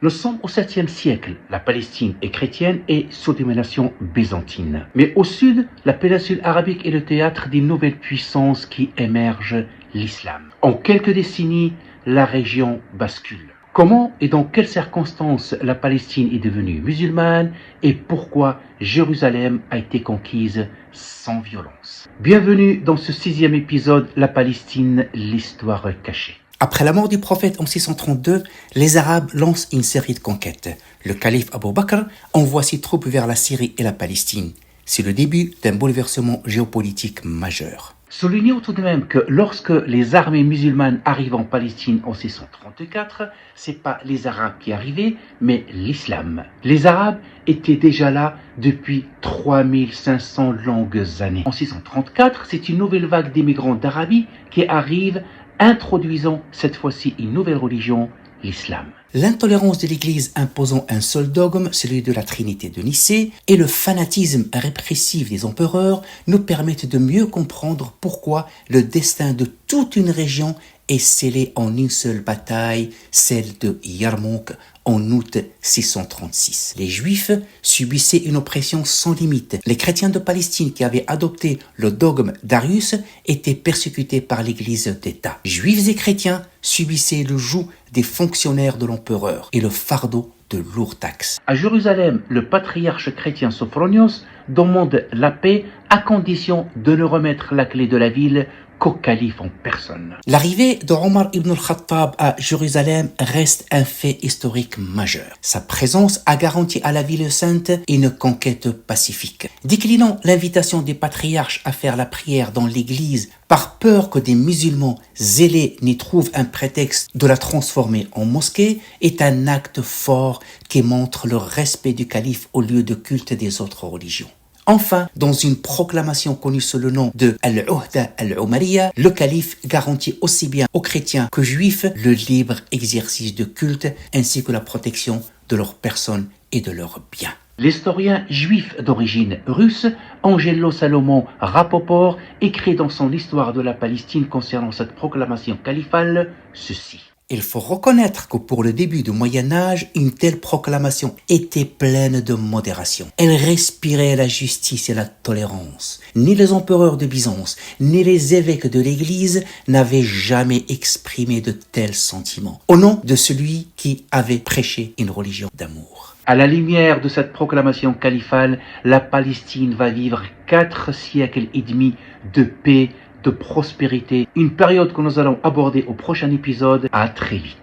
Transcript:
Nous sommes au 7e siècle. La Palestine est chrétienne et sous domination byzantine. Mais au sud, la péninsule arabique est le théâtre d'une nouvelle puissance qui émerge, l'islam. En quelques décennies, la région bascule. Comment et dans quelles circonstances la Palestine est devenue musulmane et pourquoi Jérusalem a été conquise sans violence. Bienvenue dans ce 6e épisode, La Palestine, l'histoire cachée. Après la mort du prophète en 632, les Arabes lancent une série de conquêtes. Le calife Abu Bakr envoie ses troupes vers la Syrie et la Palestine. C'est le début d'un bouleversement géopolitique majeur. Soulignons tout de même que lorsque les armées musulmanes arrivent en Palestine en 634, c'est pas les Arabes qui arrivaient, mais l'islam. Les Arabes étaient déjà là depuis 3500 longues années. En 634, c'est une nouvelle vague d'immigrants d'Arabie qui arrive, introduisant cette fois-ci une nouvelle religion, l'islam. L'intolérance de l'Église imposant un seul dogme, celui de la Trinité de Nicée, et le fanatisme répressif des empereurs nous permettent de mieux comprendre pourquoi le destin de toute une région est scellé en une seule bataille, celle de Yarmouk, en août 636. Les Juifs subissaient une oppression sans limite. Les chrétiens de Palestine qui avaient adopté le dogme d'Arius étaient persécutés par l'Église d'État. Juifs et chrétiens subissaient le joug des fonctionnaires de l'empereur et le fardeau de lourdes taxes. À Jérusalem, le patriarche chrétien Sophronios demande la paix à condition de ne remettre la clé de la ville qu'au calife en personne. L'arrivée de Omar ibn al-Khattab à Jérusalem reste un fait historique majeur. Sa présence a garanti à la ville sainte une conquête pacifique. Déclinant l'invitation des patriarches à faire la prière dans l'église par peur que des musulmans zélés n'y trouvent un prétexte de la transformer en mosquée, est un acte fort qui montre le respect du calife au lieu de culte des autres religions. Enfin, dans une proclamation connue sous le nom de Al-Uhda al-Umariyya, le calife garantit aussi bien aux chrétiens qu'aux juifs le libre exercice de culte ainsi que la protection de leurs personnes et de leurs biens. L'historien juif d'origine russe, Angelo Salomon Rapoport, écrit dans son Histoire de la Palestine concernant cette proclamation califale ceci. Il faut reconnaître que pour le début du Moyen-Âge, une telle proclamation était pleine de modération. Elle respirait la justice et la tolérance. Ni les empereurs de Byzance, ni les évêques de l'Église n'avaient jamais exprimé de tels sentiments, au nom de celui qui avait prêché une religion d'amour. À la lumière de cette proclamation califale, la Palestine va vivre 4 siècles et demi de paix, de prospérité, une période que nous allons aborder au prochain épisode. À très vite.